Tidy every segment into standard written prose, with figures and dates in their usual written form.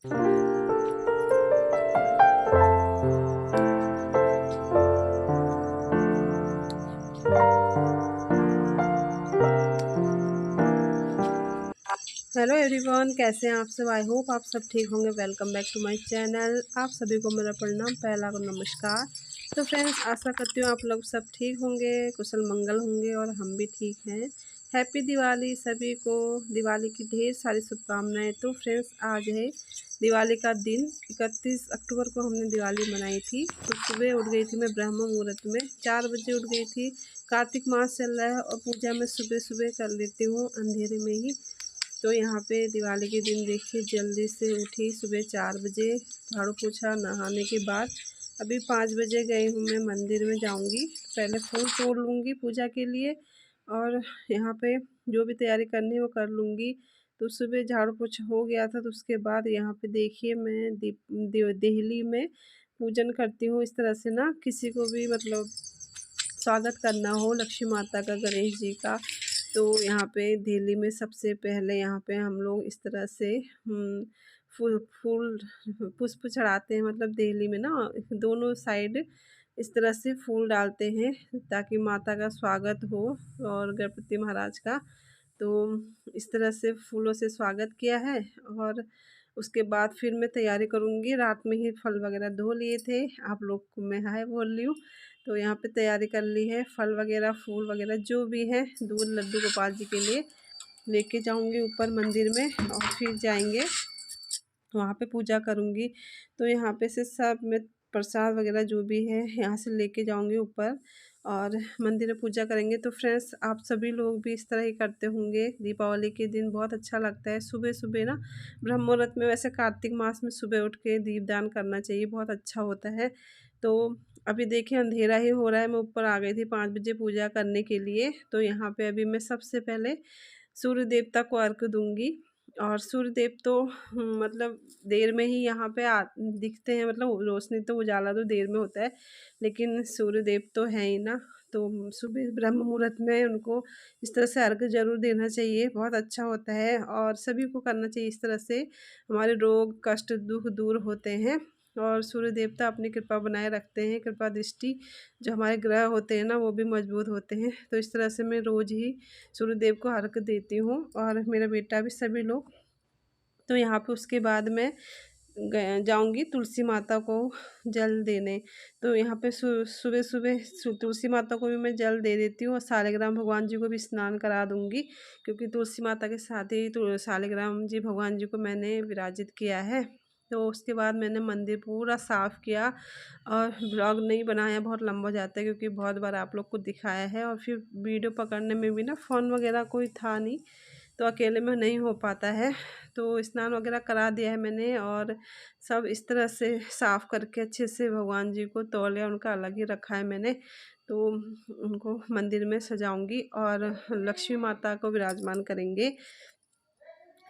Hello everyone, कैसे हैं आप सब। आई होप आप सब ठीक होंगे। Welcome back to my channel. आप सभी को मेरा प्रणाम, पहला को नमस्कार। तो फ्रेंड्स, आशा करती हूँ आप लोग सब ठीक होंगे, कुशल मंगल होंगे और हम भी ठीक हैं। हैप्पी दिवाली सभी को। दिवाली की ढेर सारी शुभकामनाएं। तो फ्रेंड्स, आज है दिवाली का दिन। 31 अक्टूबर को हमने दिवाली मनाई थी। तो सुबह उठ गई थी मैं ब्रह्म मुहूर्त में, 4 बजे उठ गई थी। कार्तिक मास चल रहा है और पूजा मैं सुबह सुबह कर लेती हूँ अंधेरे में ही। तो यहाँ पे दिवाली के दिन देखिए, जल्दी से उठी सुबह 4 बजे, झाड़ू पोछा, नहाने के बाद अभी 5 बजे गई हूँ मैं मंदिर में। जाऊँगी, पहले फूल तोड़ लूँगी पूजा के लिए और यहाँ पे जो भी तैयारी करनी है वो कर लूँगी। तो सुबह झाड़ू पोछा हो गया था। तो उसके बाद यहाँ पे देखिए, मैं देहली में पूजन करती हूँ। इस तरह से ना, किसी को भी मतलब स्वागत करना हो लक्ष्मी माता का, गणेश जी का, तो यहाँ पे दिल्ली में सबसे पहले यहाँ पे हम लोग इस तरह से फूल फूल पुष्प चढ़ाते हैं। मतलब दिल्ली में ना दोनों साइड इस तरह से फूल डालते हैं ताकि माता का स्वागत हो, और गणपति महाराज का। तो इस तरह से फूलों से स्वागत किया है। और उसके बाद फिर मैं तैयारी करूँगी। रात में ही फल वगैरह धो लिए थे, आप लोग को मैं हाय बोल रही हूँ। तो यहाँ पे तैयारी कर ली है, फल वगैरह फूल वगैरह जो भी है, दूध लड्डू गोपाल जी के लिए लेके जाऊँगी ऊपर मंदिर में और फिर जाएंगे वहाँ पे पूजा करूँगी। तो यहाँ पे से सब मैं प्रसाद वगैरह जो भी है यहाँ से लेके जाऊँगी ऊपर और मंदिर में पूजा करेंगे। तो फ्रेंड्स, आप सभी लोग भी इस तरह ही करते होंगे। दीपावली के दिन बहुत अच्छा लगता है सुबह सुबह ना, ब्रह्म मुहूर्त में। वैसे कार्तिक मास में सुबह उठ के दीपदान करना चाहिए, बहुत अच्छा होता है। तो अभी देखिए, अंधेरा ही हो रहा है। मैं ऊपर आ गई थी 5 बजे पूजा करने के लिए। तो यहाँ पे अभी मैं सबसे पहले सूर्य देवता को अर्घ दूंगी। और सूर्यदेव तो मतलब देर में ही यहाँ पे दिखते हैं। मतलब रोशनी तो उजाला तो देर में होता है, लेकिन सूर्यदेव तो है ही ना। तो सुबह ब्रह्म मुहूर्त में उनको इस तरह से अर्घ जरूर देना चाहिए, बहुत अच्छा होता है और सभी को करना चाहिए। इस तरह से हमारे रोग कष्ट दुख दूर होते हैं और सूर्य देवता अपनी कृपा बनाए रखते हैं। कृपा दृष्टि जो हमारे ग्रह होते हैं ना, वो भी मजबूत होते हैं। तो इस तरह से मैं रोज़ ही सूर्यदेव को अर्घ देती हूँ और मेरा बेटा भी, सभी लोग। तो यहाँ पे उसके बाद मैं जाऊँगी तुलसी माता को जल देने। तो यहाँ पे सुबह सुबह तुलसी माता को भी मैं जल दे देती हूँ और सालिग्राम भगवान जी को भी स्नान करा दूँगी, क्योंकि तुलसी माता के साथ ही तो सालिग्राम जी भगवान जी को मैंने विराजित किया है। तो उसके बाद मैंने मंदिर पूरा साफ़ किया और ब्लॉग नहीं बनाया, बहुत लंबा हो जाता है क्योंकि बहुत बार आप लोग को दिखाया है और फिर वीडियो पकड़ने में भी ना फ़ोन वगैरह कोई था नहीं, तो अकेले में नहीं हो पाता है। तो स्नान वगैरह करा दिया है मैंने और सब इस तरह से साफ़ करके अच्छे से भगवान जी को तौलिया उनका अलग ही रखा है मैंने। तो उनको मंदिर में सजाऊंगी और लक्ष्मी माता को विराजमान करेंगे।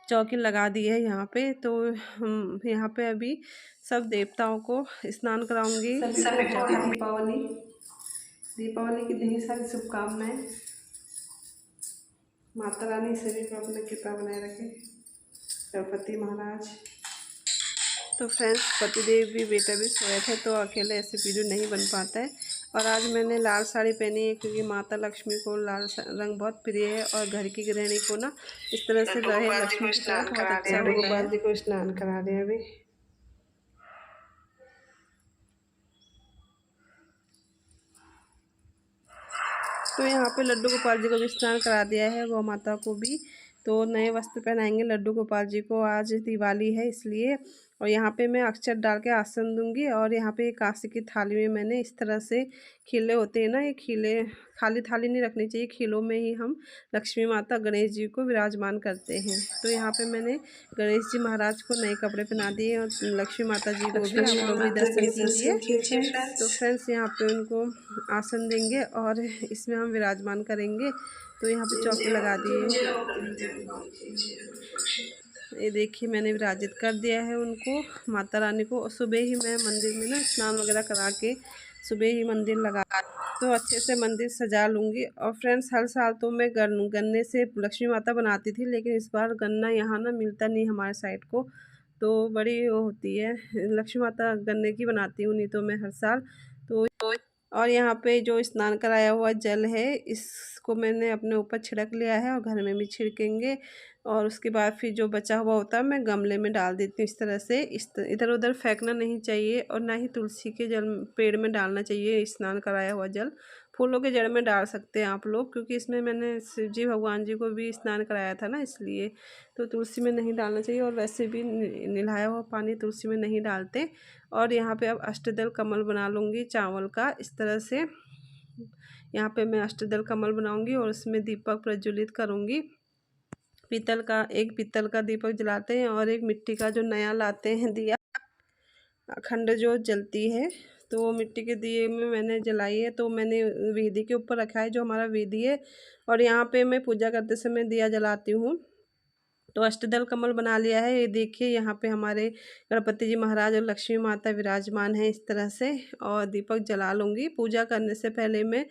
चौकी लगा दी है यहाँ पे। तो हम यहाँ पे अभी सब देवताओं को स्नान कराऊंगी। सभी को दीपावली दीपावली की ढेर सारी शुभकामनाएं। माता रानी सभी को अपने कृपा बनाए रखे, गणपति महाराज। तो फ्रेंड्स, पतिदेव भी बेटा भी सोए थे, तो अकेले ऐसे वीडियो नहीं बन पाता है। और आज मैंने लाल साड़ी पहनी है क्योंकि माता लक्ष्मी को लाल रंग बहुत प्रिय है और घर की गृहिणी को ना इस तरह से रहे लक्ष्मी की तरह बहुत अच्छा होता है। गोपाल जी को स्नान करा रहे हैं अभी। तो यहाँ पे लड्डू गोपाल जी को भी स्नान करा दिया है, गौ माता को भी। तो नए वस्त्र पहनाएंगे लड्डू गोपाल जी को, आज दिवाली है इसलिए। और यहाँ पे मैं अक्षत डाल के आसन दूंगी। और यहाँ पे कांसे की थाली में मैंने इस तरह से खीले होते हैं ना, ये खीले, खाली थाली नहीं रखनी चाहिए, खीलों में ही हम लक्ष्मी माता गणेश जी को विराजमान करते हैं। तो यहाँ पे मैंने गणेश जी महाराज को नए कपड़े पहना दिए और लक्ष्मी माता जी को भी, आप लोग भी दर्शन कीजिए। तो फ्रेंड्स, यहाँ पे उनको आसन देंगे और इसमें हम विराजमान करेंगे। तो यहाँ पे चौकी लगा दिए। ये देखिए, मैंने विराजित कर दिया है उनको, माता रानी को। सुबह ही मैं मंदिर में ना स्नान वगैरह करा के सुबह ही मंदिर लगा, तो अच्छे से मंदिर सजा लूँगी। और फ्रेंड्स, हर साल तो मैं गन्ने से लक्ष्मी माता बनाती थी, लेकिन इस बार गन्ना यहाँ ना मिलता नहीं हमारे साइड को। तो बड़ी वो होती है, लक्ष्मी माता गन्ने की बनाती हूँ नहीं तो मैं हर साल। तो और यहाँ पे जो स्नान कराया हुआ जल है, इसको मैंने अपने ऊपर छिड़क लिया है और घर में भी छिड़केंगे। और उसके बाद फिर जो बचा हुआ होता है मैं गमले में डाल देती हूँ इस तरह से। इधर उधर फेंकना नहीं चाहिए और ना ही तुलसी के जल पेड़ में डालना चाहिए स्नान कराया हुआ जल। फूलों के जड़ में डाल सकते हैं आप लोग, क्योंकि इसमें मैंने शिव जी भगवान जी को भी स्नान कराया था ना, इसलिए। तो तुलसी में नहीं डालना चाहिए, और वैसे भी नहाया हुआ पानी तुलसी में नहीं डालते। और यहाँ पे अब अष्टदल कमल बना लूँगी चावल का इस तरह से। यहाँ पे मैं अष्टदल कमल बनाऊँगी और उसमें दीपक प्रज्वलित करूँगी। पीतल का दीपक जलाते हैं और एक मिट्टी का जो नया लाते हैं दिया, अखंड जो जलती है, तो वो मिट्टी के दिए में मैंने जलाई है। तो मैंने वेदी के ऊपर रखा है जो हमारा वेदी है, और यहाँ पे मैं पूजा करते समय दिया जलाती हूँ। तो अष्टदल कमल बना लिया है, ये देखिए यहाँ पे हमारे गणपति जी महाराज और लक्ष्मी माता विराजमान है इस तरह से। और दीपक जला लूँगी। पूजा करने से पहले मैं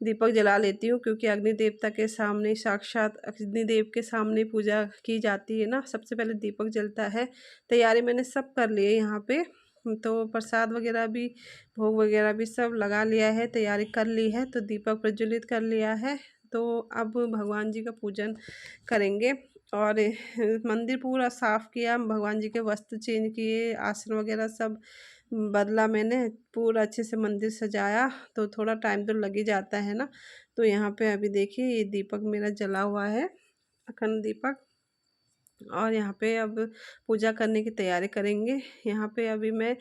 दीपक जला लेती हूँ, क्योंकि अग्नि देवता के सामने, साक्षात अग्निदेव के सामने पूजा की जाती है ना, सबसे पहले दीपक जलता है। तैयारी मैंने सब कर ली है यहाँ पे। तो प्रसाद वगैरह भी, भोग वगैरह भी सब लगा लिया है, तैयारी कर ली है। तो दीपक प्रज्वलित कर लिया है। तो अब भगवान जी का पूजन करेंगे। और मंदिर पूरा साफ़ किया, भगवान जी के वस्त्र चेंज किए, आसन वगैरह सब बदला मैंने, पूरा अच्छे से मंदिर सजाया। तो थोड़ा टाइम तो लग ही जाता है ना। तो यहाँ पे अभी देखिए ये दीपक मेरा जला हुआ है, अखंड दीपक। और यहाँ पे अब पूजा करने की तैयारी करेंगे। यहाँ पे अभी मैं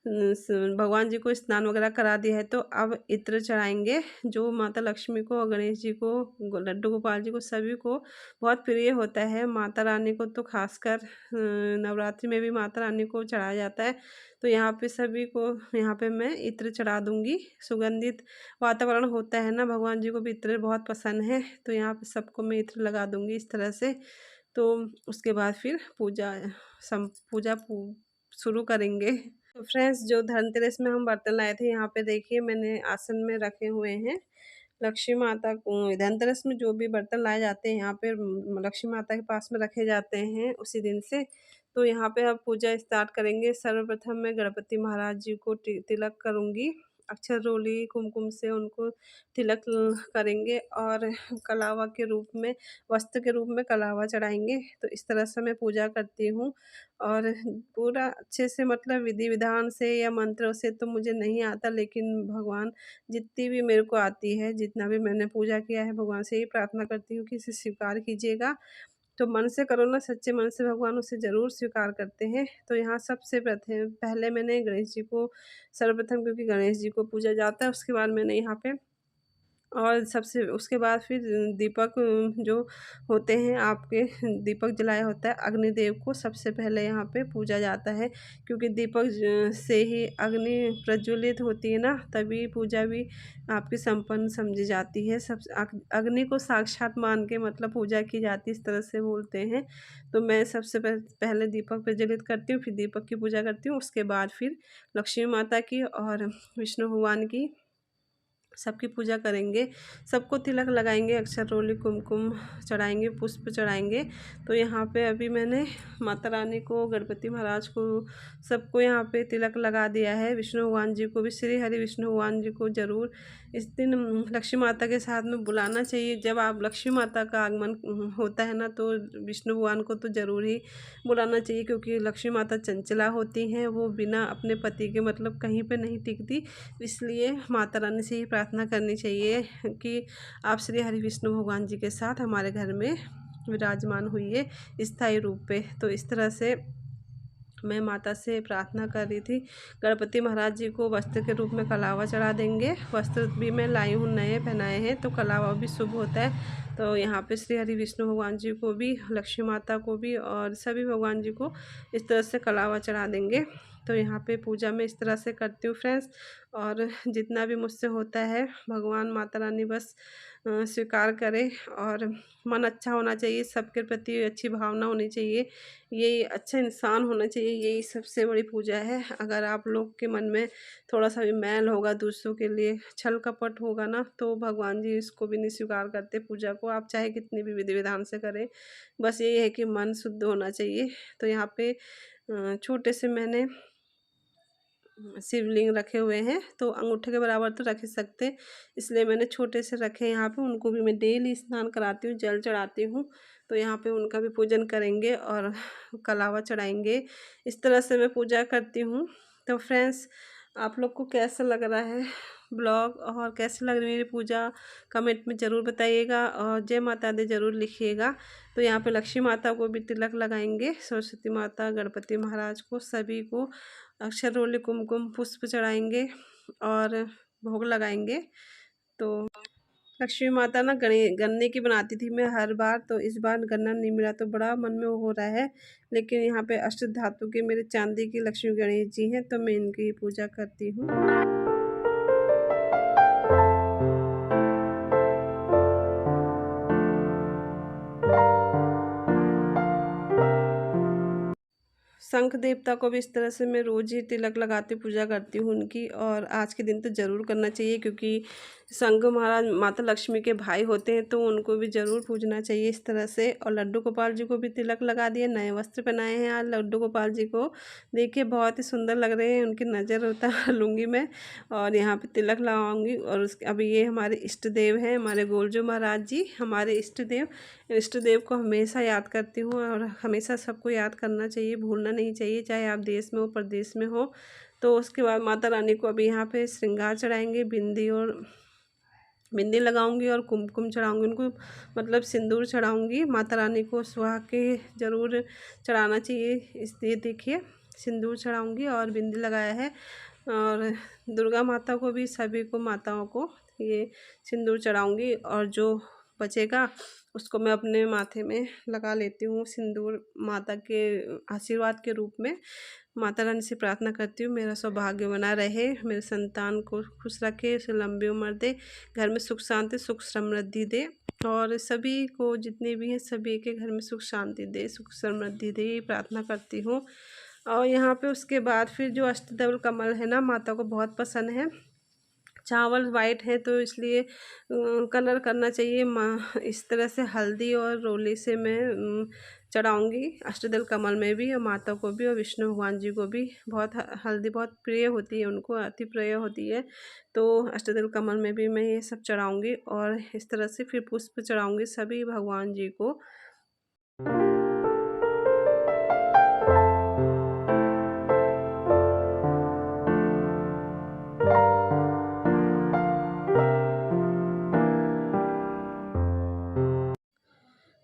भगवान जी को स्नान वगैरह करा दिया है, तो अब इत्र चढ़ाएंगे जो माता लक्ष्मी को और गणेश जी को, लड्डू गोपाल जी को, सभी को बहुत प्रिय होता है। माता रानी को तो खासकर नवरात्रि में भी माता रानी को चढ़ाया जाता है। तो यहाँ पे सभी को, यहाँ पे मैं इत्र चढ़ा दूँगी। सुगंधित वातावरण होता है ना, भगवान जी को भी इत्र बहुत पसंद है। तो यहाँ पे सबको मैं इत्र लगा दूँगी इस तरह से। तो उसके बाद फिर पूजा शुरू करेंगे। तो फ्रेंड्स, जो धनतेरस में हम बर्तन लाए थे, यहाँ पे देखिए मैंने आसन में रखे हुए हैं लक्ष्मी माता को। धनतेरस में जो भी बर्तन लाए जाते हैं यहाँ पे लक्ष्मी माता के पास में रखे जाते हैं उसी दिन से। तो यहाँ पे अब पूजा स्टार्ट करेंगे। सर्वप्रथम मैं गणपति महाराज जी को तिलक करूँगी, अक्षर रोली कुमकुम से उनको तिलक करेंगे, और कलावा के रूप में, वस्त्र के रूप में कलावा चढ़ाएंगे। तो इस तरह से मैं पूजा करती हूँ। और पूरा अच्छे से, मतलब विधि विधान से या मंत्रों से तो मुझे नहीं आता, लेकिन भगवान जितनी भी मेरे को आती है, जितना भी मैंने पूजा किया है, भगवान से यही प्रार्थना करती हूँ कि इसे स्वीकार कीजिएगा। तो मन से करो ना, सच्चे मन से, भगवान उसे ज़रूर स्वीकार करते हैं। तो यहाँ सबसे पहले मैंने गणेश जी को, सर्वप्रथम क्योंकि गणेश जी को पूजा जाता है, उसके बाद मैंने यहाँ पे, और सबसे उसके बाद फिर दीपक जो होते हैं आपके, दीपक जलाया होता है अग्निदेव को सबसे पहले यहाँ पे पूजा जाता है, क्योंकि दीपक से ही अग्नि प्रज्वलित होती है ना, तभी पूजा भी आपकी संपन्न समझी जाती है। सब अग्नि को साक्षात मान के मतलब पूजा की जाती है, इस तरह से बोलते हैं। तो मैं सबसे पहले दीपक प्रज्वलित करती हूँ, फिर दीपक की पूजा करती हूँ, उसके बाद फिर लक्ष्मी माता की और विष्णु भगवान की, सबकी पूजा करेंगे। सबको तिलक लगाएंगे, अक्षर रोली कुमकुम चढ़ाएंगे, पुष्प चढ़ाएंगे। तो यहाँ पे अभी मैंने माता रानी को, गणपति महाराज को, सबको यहाँ पे तिलक लगा दिया है। विष्णु भगवान जी को भी, श्री हरि विष्णु भगवान जी को ज़रूर इस दिन लक्ष्मी माता के साथ में बुलाना चाहिए। जब आप लक्ष्मी माता का आगमन होता है ना, तो विष्णु भगवान को तो ज़रूर ही बुलाना चाहिए, क्योंकि लक्ष्मी माता चंचला होती हैं, वो बिना अपने पति के मतलब कहीं पे नहीं टिकती। इसलिए माता रानी से ही प्रार्थना करनी चाहिए कि आप श्री हरि विष्णु भगवान जी के साथ हमारे घर में विराजमान हुई स्थायी रूप पे। तो इस तरह से मैं माता से प्रार्थना कर रही थी। गणपति महाराज जी को वस्त्र के रूप में कलावा चढ़ा देंगे। वस्त्र भी मैं लाई हूँ, नए पहनाए हैं, तो कलावा भी शुभ होता है। तो यहाँ पे श्री हरि विष्णु भगवान जी को भी, लक्ष्मी माता को भी, और सभी भगवान जी को इस तरह से कलावा चढ़ा देंगे। तो यहाँ पे पूजा मैं इस तरह से करती हूँ फ्रेंड्स। और जितना भी मुझसे होता है, भगवान माता रानी बस स्वीकार करे। और मन अच्छा होना चाहिए, सबके प्रति अच्छी भावना होनी चाहिए, यही अच्छा इंसान होना चाहिए, यही सबसे बड़ी पूजा है। अगर आप लोग के मन में थोड़ा सा भी मैल होगा, दूसरों के लिए छल कपट होगा ना, तो भगवान जी इसको भी नहीं स्वीकार करते पूजा को, आप चाहे कितनी भी विधि विधान से करें। बस यही है कि मन शुद्ध होना चाहिए। तो यहाँ पे छोटे से मैंने शिवलिंग रखे हुए हैं, तो अंगूठे के बराबर तो रख ही सकते, इसलिए मैंने छोटे से रखे यहाँ पे। उनको भी मैं डेली स्नान कराती हूँ, जल चढ़ाती हूँ, तो यहाँ पे उनका भी पूजन करेंगे और कलावा चढ़ाएंगे। इस तरह से मैं पूजा करती हूँ। तो फ्रेंड्स, आप लोग को कैसा लग रहा है ब्लॉग और कैसी लग रही है मेरी पूजा, कमेंट में ज़रूर बताइएगा और जय माता दी ज़रूर लिखिएगा। तो यहाँ पे लक्ष्मी माता को भी तिलक लगाएंगे, सरस्वती माता, गणपति महाराज को, सभी को अक्षरोली कुमकुम पुष्प चढ़ाएंगे और भोग लगाएंगे। तो लक्ष्मी माता ना गन्ने की बनाती थी मैं हर बार, तो इस बार गन्ना नहीं मिला तो बड़ा मन में वो हो रहा है। लेकिन यहाँ पे अष्ट धातु के मेरे चांदी की लक्ष्मी गणेश जी हैं, तो मैं इनकी पूजा करती हूँ। शंख देवता को भी इस तरह से मैं रोज़ ही तिलक लगाती पूजा करती हूँ उनकी, और आज के दिन तो ज़रूर करना चाहिए क्योंकि शंख महाराज माता लक्ष्मी के भाई होते हैं, तो उनको भी ज़रूर पूजना चाहिए इस तरह से। और लड्डू गोपाल जी को भी तिलक लगा दिए, नए वस्त्र पहनाए हैं आज लड्डू गोपाल जी को। देखिए बहुत ही सुंदर लग रहे हैं, उनकी नज़र उतार लूँगी मैं और यहाँ पे तिलक लगाऊंगी। और उसके अभी ये हमारे इष्ट देव हैं, हमारे गोलजू महाराज जी हमारे इष्ट देव को हमेशा याद करती हूँ और हमेशा सबको याद करना चाहिए, भूलना नहीं चाहिए, चाहे आप देश में हो परदेश में हो। तो उसके बाद माता रानी को अभी यहाँ पे श्रृंगार चढ़ाएंगे, बिंदी लगाऊंगी और कुमकुम चढ़ाऊंगी उनको, मतलब सिंदूर चढ़ाऊंगी। माता रानी को सुहा के ज़रूर चढ़ाना चाहिए, इसलिए देखिए सिंदूर चढ़ाऊंगी और बिंदी लगाया है। और दुर्गा माता को भी, सभी को माताओं को ये सिंदूर चढ़ाऊंगी और जो बचेगा उसको मैं अपने माथे में लगा लेती हूँ सिंदूर, माता के आशीर्वाद के रूप में। माता रानी से प्रार्थना करती हूँ मेरा सौभाग्य बना रहे, मेरे संतान को खुश रखे, उसे लंबी उम्र दे, घर में सुख शांति सुख समृद्धि दे, और सभी को जितने भी हैं सभी के घर में सुख शांति दे, सुख समृद्धि दे, ये प्रार्थना करती हूँ। और यहाँ पे उसके बाद फिर जो अष्टदल कमल है ना, माता को बहुत पसंद है। चावल वाइट है तो इसलिए कलर करना चाहिए। माँ इस तरह से हल्दी और रोली से मैं चढ़ाऊँगी अष्टदल कमल में भी, और माता को भी और विष्णु भगवान जी को भी। बहुत हल्दी बहुत प्रिय होती है उनको, अति प्रिय होती है, तो अष्टदल कमल में भी मैं ये सब चढ़ाऊँगी। और इस तरह से फिर पुष्प चढ़ाऊँगी सभी भगवान जी को।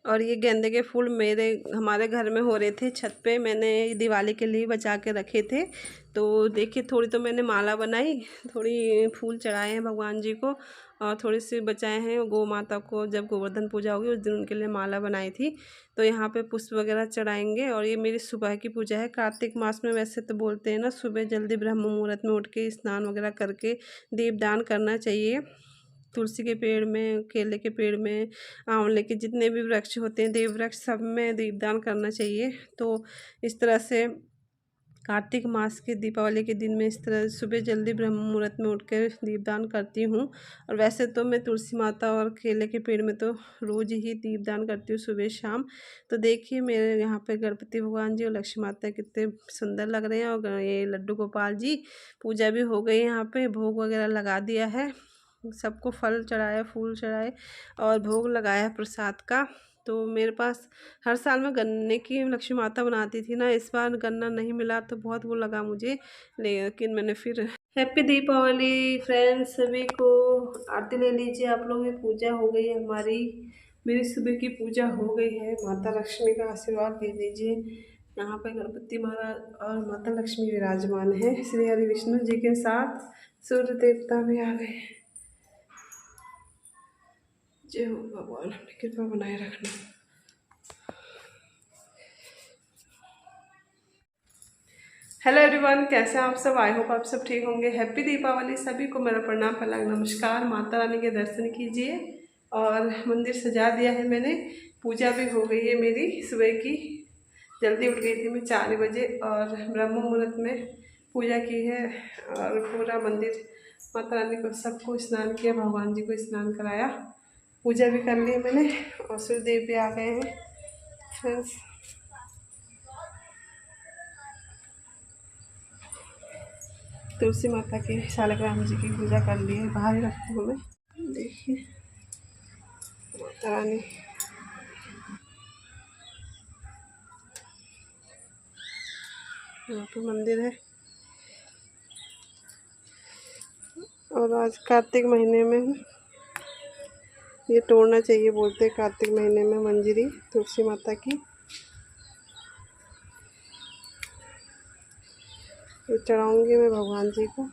और ये गेंदे के फूल हमारे घर में हो रहे थे छत पे, मैंने दिवाली के लिए बचा के रखे थे। तो देखिए थोड़ी तो मैंने माला बनाई, थोड़ी फूल चढ़ाए हैं भगवान जी को और थोड़ी सी बचाए हैं गौ माता को, जब गोवर्धन पूजा होगी उस दिन उनके लिए माला बनाई थी। तो यहाँ पे पुष्प वगैरह चढ़ाएंगे। और ये मेरी सुबह की पूजा है। कार्तिक मास में वैसे तो बोलते हैं ना, सुबह जल्दी ब्रह्म मुहूर्त में उठ के स्नान वगैरह करके दीपदान करना चाहिए। तुलसी के पेड़ में, केले के पेड़ में, आंवले के जितने भी वृक्ष होते हैं देव वृक्ष, सब में दीपदान करना चाहिए। तो इस तरह से कार्तिक मास के दीपावली के दिन में इस तरह सुबह जल्दी ब्रह्म मुहूर्त में उठकर दीपदान करती हूँ। और वैसे तो मैं तुलसी माता और केले के पेड़ में तो रोज़ ही दीपदान करती हूँ सुबह शाम। तो देखिए मेरे यहाँ पे गणपति भगवान जी और लक्ष्मी माता कितने सुंदर लग रहे हैं। और ये लड्डू गोपाल जी, पूजा भी हो गई, यहाँ पे भोग वगैरह लगा दिया है, सबको फल चढ़ाए, फूल चढ़ाए और भोग लगाया प्रसाद का। तो मेरे पास हर साल मैं गन्ने की लक्ष्मी माता बनाती थी ना, इस बार गन्ना नहीं मिला तो बहुत वो लगा मुझे, लेकिन मैंने फिर हैप्पी दीपावली फ्रेंड्स, सभी को आरती ले लीजिए आप लोग। ये पूजा हो गई है हमारी, मेरी सुबह की पूजा हो गई है। माता लक्ष्मी का आशीर्वाद ले लीजिए। यहाँ पे गणपति महाराज और माता लक्ष्मी विराजमान है, श्री हरि विष्णु जी के साथ सूर्य देवता भी आ गए। जय हो भगवान, अपनी कृपा बनाए रखना। हेलो एवरीवन, कैसे हैं आप सब? आई होप आप सब ठीक होंगे। हैप्पी दीपावली, सभी को मेरा प्रणाम, पहला नमस्कार। माता रानी के दर्शन कीजिए। और मंदिर सजा दिया है मैंने, पूजा भी हो गई है मेरी सुबह की। जल्दी उठ गई थी मैं 4 बजे और ब्रह्म मुहूर्त में पूजा की है। और पूरा मंदिर माता रानी को सबको स्नान किया, भगवान जी को स्नान कराया, पूजा भी कर ली मैंने। और सूर्यदेव भी आ गए हैं फ्रेंड्स। तुलसी माता की शालिग्राम जी की पूजा कर ली है। बाहर ही रखती हूँ मैं। देखिए माता रानी, यहाँ पे मंदिर है। और आज कार्तिक महीने में ये तोड़ना चाहिए, बोलते हैं कार्तिक महीने में मंजरी तुलसी माता की। ये चढ़ाऊंगी मैं भगवान जी को।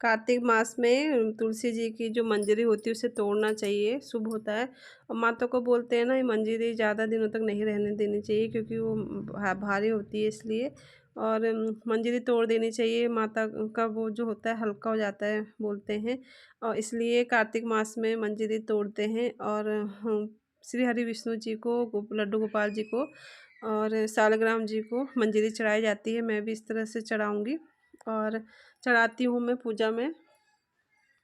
कार्तिक मास में तुलसी जी की जो मंजरी होती है उसे तोड़ना चाहिए, शुभ होता है। और माता को बोलते हैं ना, ये मंजरी ज़्यादा दिनों तक नहीं रहने देनी चाहिए क्योंकि वो भारी होती है इसलिए। और मंजरी तोड़ देनी चाहिए, माता का वो जो होता है हल्का हो जाता है बोलते हैं। और इसलिए कार्तिक मास में मंजरी तोड़ते हैं। और श्री हरि विष्णु जी को, लड्डू गोपाल जी को और शालिग्राम जी को मंजरी चढ़ाई जाती है। मैं भी इस तरह से चढ़ाऊँगी और चढ़ाती हूँ मैं पूजा में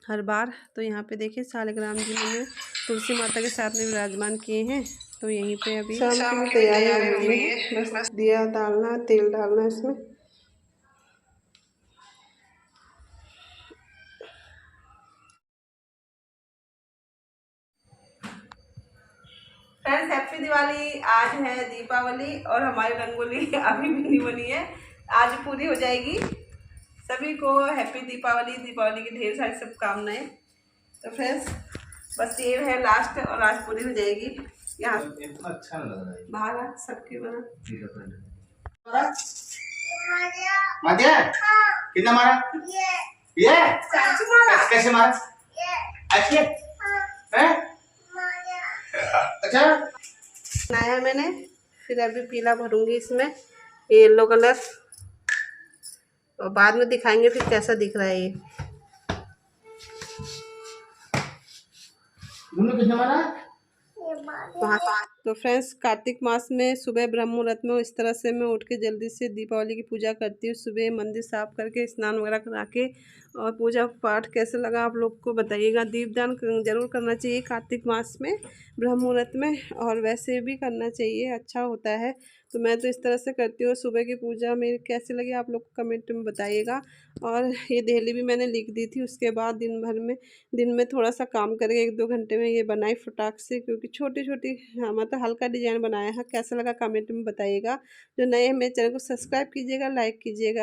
हर बार। तो यहाँ पे देखिए शालिग्राम जी मैंने तुलसी माता के साथ में विराजमान किए हैं। तो यहीं पे अभी शाम की तैयारी हो रही है, बस दिया डालना, तेल डालना इसमें। Friends happy Diwali. आज है दीपावली और हमारी रंगोली अभी भी नहीं बनी है, आज पूरी हो जाएगी। सभी को हैप्पी दीपावली, दीपावली की ढेर सारी शुभकामनाएं। तो फ्रेंड्स बस ये है लास्ट, और आज पूरी हो जाएगी। यहाँ अच्छा लग रहा है बाहर सबकी बना। कितना मारा? ये कैसे मारा? अच्छे अच्छा बनाया मैंने। फिर अभी पीला भरूंगी इसमें, येलो कलर, और बाद में दिखाएंगे फिर कैसा दिख रहा है ये। कितना मारा? तो फ्रेंड्स कार्तिक मास में सुबह ब्रह्म मुहूर्त में इस तरह से मैं उठ के जल्दी से दीपावली की पूजा करती हूँ। सुबह मंदिर साफ करके स्नान वगैरह करा के, और पूजा पाठ कैसे लगा आप लोग को बताइएगा। दीपदान जरूर करना चाहिए कार्तिक मास में ब्रह्म मुहूर्त में, और वैसे भी करना चाहिए, अच्छा होता है। तो मैं तो इस तरह से करती हूँ। सुबह की पूजा मेरी कैसी लगी आप लोग कमेंट में बताइएगा। और ये देहली भी मैंने लिख दी थी। उसके बाद दिन में थोड़ा सा काम करके 1-2 घंटे में ये बनाई फटाक से, क्योंकि छोटी छोटी, हाँ मतलब हल्का डिजाइन बनाया है। कैसा लगा कमेंट में बताइएगा। जो नए हैं मेरे चैनल को सब्सक्राइब कीजिएगा, लाइक कीजिएगा।